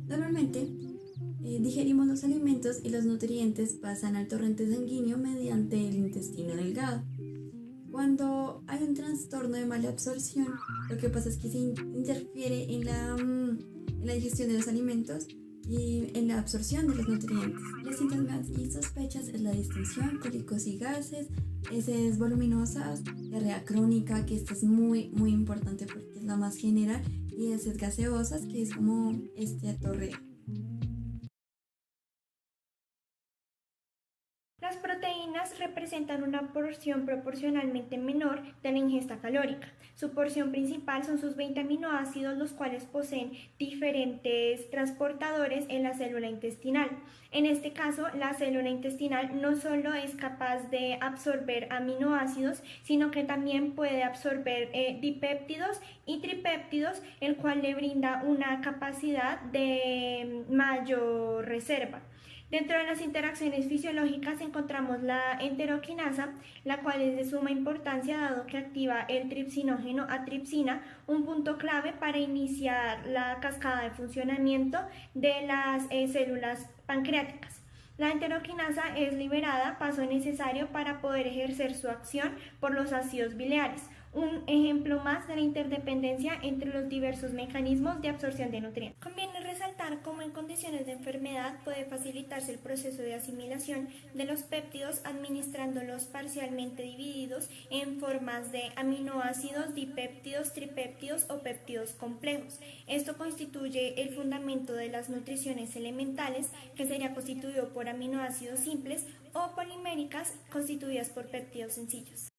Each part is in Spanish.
Normalmente, digerimos los alimentos y los nutrientes pasan al torrente sanguíneo mediante el intestino delgado. Cuando hay un trastorno de mala absorción, lo que pasa es que se interfiere en la digestión de los alimentos y en la absorción de los nutrientes. Los síntomas y sospechas es la distensión, cólicos y gases, heces voluminosas, diarrea crónica, que esta es muy importante porque es la más general, y heces gaseosas, que es como este atorreo. Las proteínas representan una porción proporcionalmente menor de la ingesta calórica. Su porción principal son sus 20 aminoácidos, los cuales poseen diferentes transportadores en la célula intestinal. En este caso, la célula intestinal no solo es capaz de absorber aminoácidos, sino que también puede absorber dipéptidos y tripéptidos, el cual le brinda una capacidad de mayor reserva. Dentro de las interacciones fisiológicas encontramos la enteroquinasa, la cual es de suma importancia dado que activa el tripsinógeno a tripsina, un punto clave para iniciar la cascada de funcionamiento de las células pancreáticas. La enteroquinasa es liberada, paso necesario para poder ejercer su acción por los ácidos biliares, un ejemplo más de la interdependencia entre los diversos mecanismos de absorción de nutrientes. Conviene resaltar cómo en condiciones de enfermedad puede facilitarse el proceso de asimilación de los péptidos administrándolos parcialmente divididos en formas de aminoácidos, dipéptidos, tripéptidos o péptidos complejos. Esto constituye el fundamento de las nutriciones elementales, que sería constituido por aminoácidos simples o poliméricas constituidas por péptidos sencillos.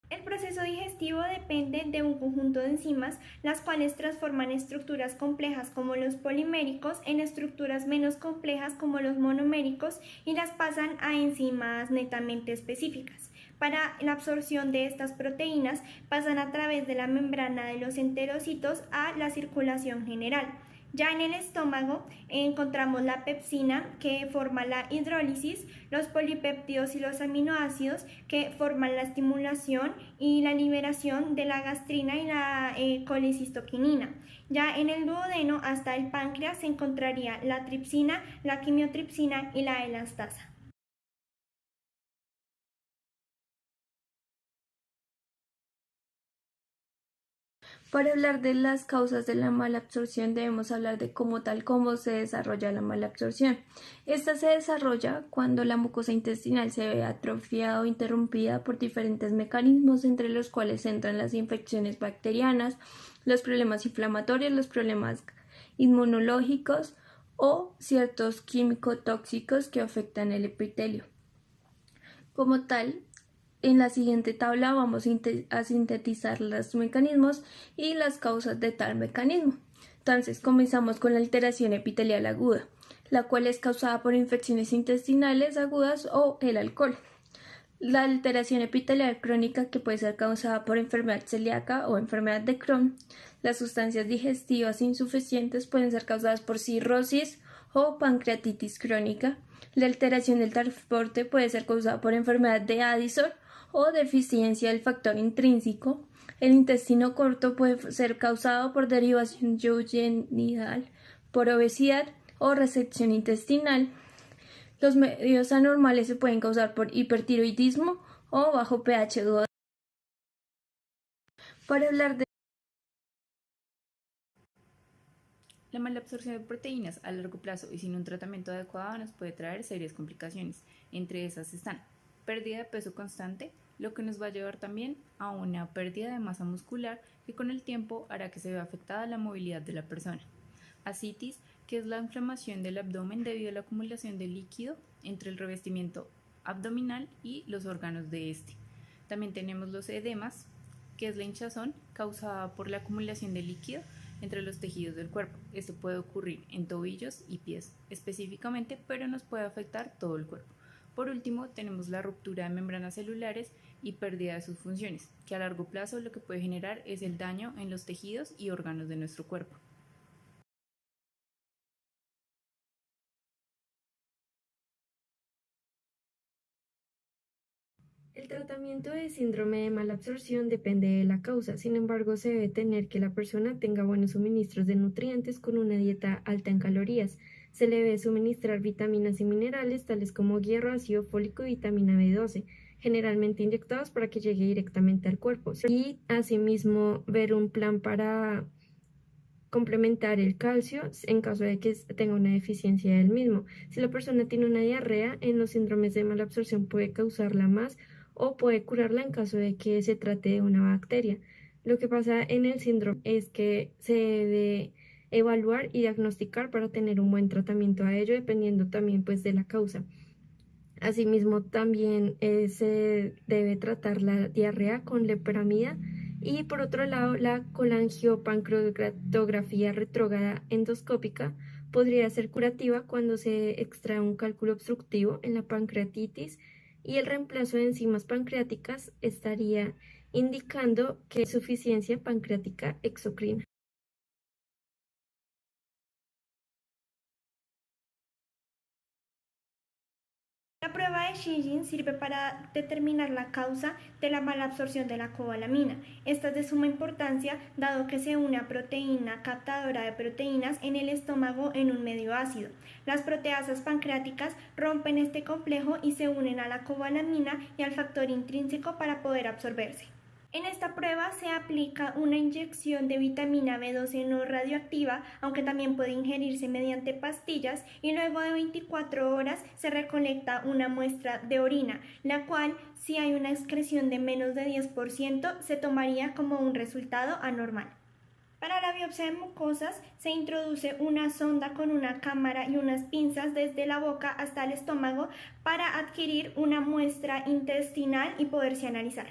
El proceso digestivo depende de un conjunto de enzimas, las cuales transforman estructuras complejas como los poliméricos en estructuras menos complejas como los monoméricos y las pasan a enzimas netamente específicas. Para la absorción de estas proteínas pasan a través de la membrana de los enterocitos a la circulación general. Ya en el estómago encontramos la pepsina, que forma la hidrólisis, los polipéptidos y los aminoácidos, que forman la estimulación y la liberación de la gastrina y la colecistoquinina. Ya en el duodeno hasta el páncreas se encontraría la tripsina, la quimiotripsina y la elastasa. Para hablar de las causas de la mala absorción debemos hablar de cómo se desarrolla la mala absorción. Esta se desarrolla cuando la mucosa intestinal se ve atrofiada o interrumpida por diferentes mecanismos, entre los cuales entran las infecciones bacterianas, los problemas inflamatorios, los problemas inmunológicos o ciertos químicos tóxicos que afectan el epitelio. Como tal, en la siguiente tabla vamos a sintetizar los mecanismos y las causas de tal mecanismo. Entonces, comenzamos con la alteración epitelial aguda, la cual es causada por infecciones intestinales agudas o el alcohol. La alteración epitelial crónica, que puede ser causada por enfermedad celíaca o enfermedad de Crohn. Las sustancias digestivas insuficientes pueden ser causadas por cirrosis o pancreatitis crónica. La alteración del transporte puede ser causada por enfermedad de Addison o deficiencia del factor intrínseco. El intestino corto puede ser causado por derivación duodenal, por obesidad o resección intestinal. Los medios anormales se pueden causar por hipertiroidismo o bajo pH duodeno. Para hablar de La mala absorción de proteínas a largo plazo y sin un tratamiento adecuado nos puede traer serias complicaciones. Entre esas están pérdida de peso constante, lo que nos va a llevar también a una pérdida de masa muscular que con el tiempo hará que se vea afectada la movilidad de la persona. Ascitis, que es la inflamación del abdomen debido a la acumulación de líquido entre el revestimiento abdominal y los órganos de este. También tenemos los edemas, que es la hinchazón causada por la acumulación de líquido entre los tejidos del cuerpo. Esto puede ocurrir en tobillos y pies específicamente, pero nos puede afectar todo el cuerpo. Por último, tenemos la ruptura de membranas celulares y pérdida de sus funciones, que a largo plazo lo que puede generar es el daño en los tejidos y órganos de nuestro cuerpo. El tratamiento de síndrome de mala absorción depende de la causa, sin embargo se debe tener que la persona tenga buenos suministros de nutrientes con una dieta alta en calorías. Se le debe suministrar vitaminas y minerales tales como hierro, ácido fólico y vitamina B12, generalmente inyectados para que llegue directamente al cuerpo. Y asimismo ver un plan para complementar el calcio en caso de que tenga una deficiencia del mismo. Si la persona tiene una diarrea, en los síndromes de mala absorción puede causarla más o puede curarla en caso de que se trate de una bacteria. Lo que pasa en el síndrome es que se debe evaluar y diagnosticar para tener un buen tratamiento a ello, dependiendo también pues de la causa. Asimismo, también se debe tratar la diarrea con loperamida y por otro lado, la colangiopancreatografía retrógrada endoscópica podría ser curativa cuando se extrae un cálculo obstructivo en la pancreatitis y el reemplazo de enzimas pancreáticas estaría indicando que hay insuficiencia pancreática exocrina. La prueba de Shinjin sirve para determinar la causa de la mala absorción de la cobalamina. Esta es de suma importancia dado que se une a proteína captadora de proteínas en el estómago en un medio ácido. Las proteasas pancreáticas rompen este complejo y se unen a la cobalamina y al factor intrínseco para poder absorberse. En esta prueba se aplica una inyección de vitamina B12 no radioactiva, aunque también puede ingerirse mediante pastillas, y luego de 24 horas se recolecta una muestra de orina, la cual, si hay una excreción de menos de 10%, se tomaría como un resultado anormal. Para la biopsia de mucosas se introduce una sonda con una cámara y unas pinzas desde la boca hasta el estómago para adquirir una muestra intestinal y poderse analizar.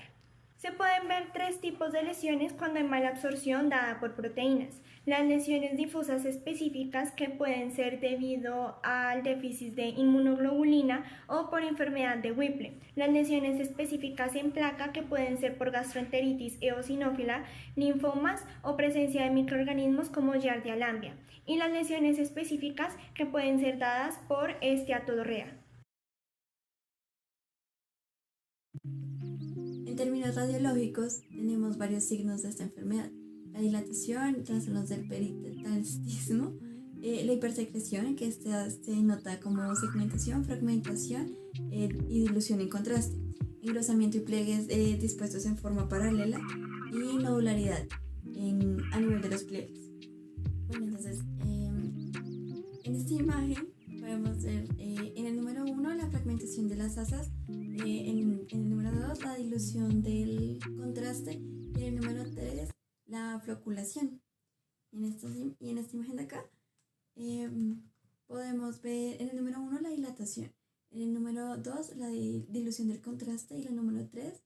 Se pueden ver tres tipos de lesiones cuando hay mala absorción dada por proteínas. Las lesiones difusas específicas, que pueden ser debido al déficit de inmunoglobulina o por enfermedad de Whipple. Las lesiones específicas en placa, que pueden ser por gastroenteritis eosinófila, linfomas o presencia de microorganismos como Giardia lamblia. Y las lesiones específicas que pueden ser dadas por esteatodorrea. En términos radiológicos, tenemos varios signos de esta enfermedad: la dilatación, trastornos del peristaltismo, la hipersecreción, que se nota como segmentación, fragmentación y dilución en contraste, engrosamiento y pliegues dispuestos en forma paralela y nodularidad a nivel de los pliegues. Bueno, entonces, en esta imagen podemos ver en el número 1 la fragmentación de las asas, en el número 2 la dilución del contraste y en el número 3 la floculación. Y en esta imagen de acá podemos ver en el número 1 la dilatación, en el número 2 la dilución del contraste y en el número 3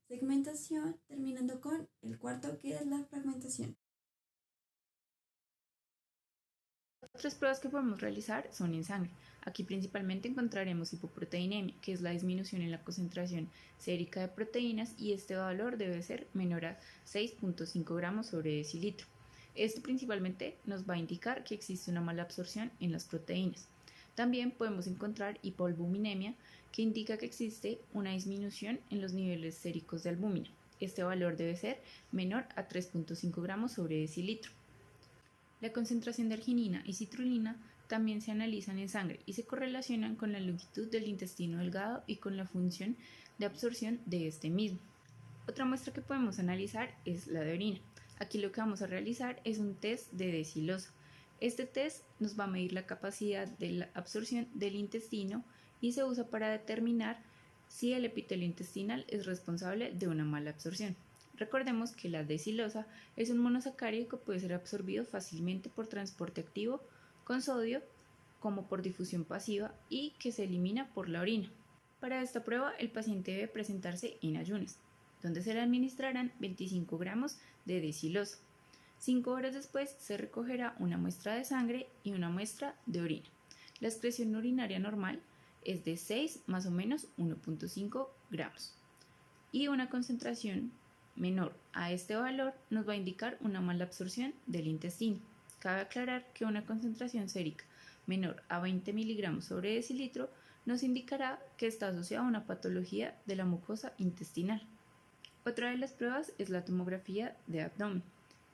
segmentación, terminando con el cuarto, que es la fragmentación. Otras pruebas que podemos realizar son en sangre. Aquí principalmente encontraremos hipoproteinemia, que es la disminución en la concentración sérica de proteínas, y este valor debe ser menor a 6.5 gramos sobre decilitro. Esto principalmente nos va a indicar que existe una mala absorción en las proteínas. También podemos encontrar hipoalbuminemia, que indica que existe una disminución en los niveles séricos de albúmina. Este valor debe ser menor a 3.5 gramos sobre decilitro. La concentración de arginina y citrulina también se analizan en sangre y se correlacionan con la longitud del intestino delgado y con la función de absorción de este mismo. Otra muestra que podemos analizar es la de orina. Aquí lo que vamos a realizar es un test de decilosa. Este test nos va a medir la capacidad de la absorción del intestino y se usa para determinar si el epitelio intestinal es responsable de una mala absorción. Recordemos que la decilosa es un monosacárido que puede ser absorbido fácilmente por transporte activo con sodio, como por difusión pasiva, y que se elimina por la orina. Para esta prueba, el paciente debe presentarse en ayunas, donde se le administrarán 25 gramos de decilosa. 5 horas después se recogerá una muestra de sangre y una muestra de orina. La excreción urinaria normal es de 6 más o menos 1.5 gramos y una concentración menor a este valor nos va a indicar una mala absorción del intestino. Cabe aclarar que una concentración sérica menor a 20 miligramos sobre decilitro nos indicará que está asociado a una patología de la mucosa intestinal. Otra de las pruebas es la tomografía de abdomen.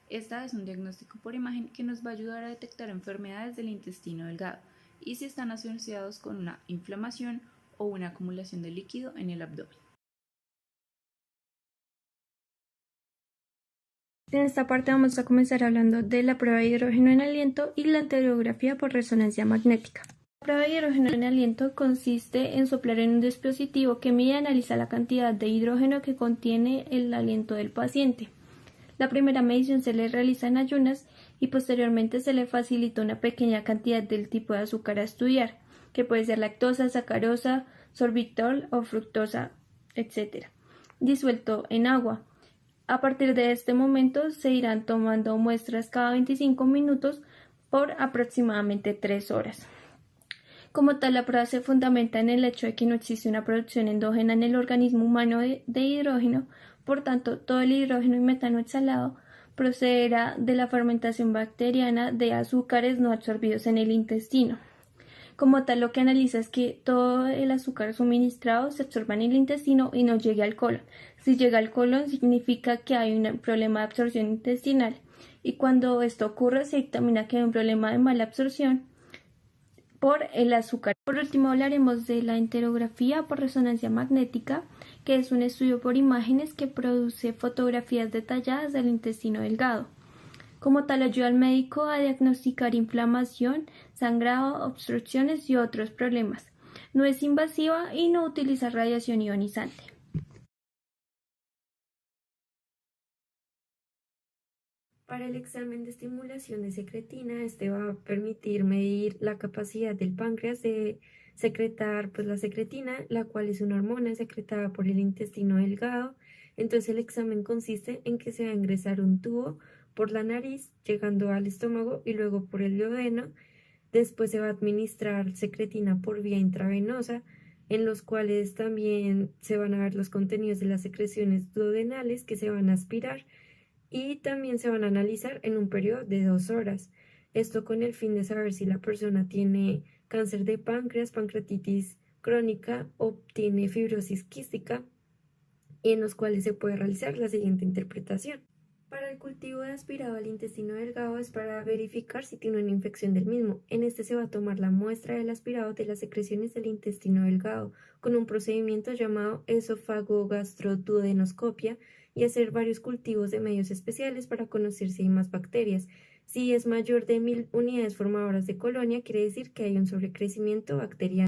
Esta es un diagnóstico por imagen que nos va a ayudar a detectar enfermedades del intestino delgado y si están asociados con una inflamación o una acumulación de líquido en el abdomen. En esta parte vamos a comenzar hablando de la prueba de hidrógeno en aliento y la enterografía por resonancia magnética. La prueba de hidrógeno en aliento consiste en soplar en un dispositivo que mide y analiza la cantidad de hidrógeno que contiene el aliento del paciente. La primera medición se le realiza en ayunas y posteriormente se le facilita una pequeña cantidad del tipo de azúcar a estudiar, que puede ser lactosa, sacarosa, sorbitol o fructosa, etc., disuelto en agua. A partir de este momento se irán tomando muestras cada 25 minutos por aproximadamente 3 horas. Como tal, la prueba se fundamenta en el hecho de que no existe una producción endógena en el organismo humano de hidrógeno, por tanto, todo el hidrógeno y metano exhalado procederá de la fermentación bacteriana de azúcares no absorbidos en el intestino. Como tal, lo que analiza es que todo el azúcar suministrado se absorba en el intestino y no llegue al colon. Si llega al colon, significa que hay un problema de absorción intestinal, y cuando esto ocurre, se dictamina que hay un problema de mala absorción por el azúcar. Por último, hablaremos de la enterografía por resonancia magnética, que es un estudio por imágenes que produce fotografías detalladas del intestino delgado. Como tal, ayuda al médico a diagnosticar inflamación, sangrado, obstrucciones y otros problemas. No es invasiva y no utiliza radiación ionizante. Para el examen de estimulación de secretina, este va a permitir medir la capacidad del páncreas de secretar la secretina, la cual es una hormona secretada por el intestino delgado. Entonces el examen consiste en que se va a ingresar un tubo por la nariz, llegando al estómago y luego por el duodeno. Después se va a administrar secretina por vía intravenosa, en los cuales también se van a ver los contenidos de las secreciones duodenales que se van a aspirar y también se van a analizar en un periodo de 2 horas. Esto con el fin de saber si la persona tiene cáncer de páncreas, pancreatitis crónica o tiene fibrosis quística, en los cuales se puede realizar la siguiente interpretación. Para el cultivo de aspirado al intestino delgado es para verificar si tiene una infección del mismo. En este se va a tomar la muestra del aspirado de las secreciones del intestino delgado con un procedimiento llamado esofagogastroduodenoscopia y hacer varios cultivos de medios especiales para conocer si hay más bacterias. Si es mayor de 1000 unidades formadoras de colonia, quiere decir que hay un sobrecrecimiento bacteriano.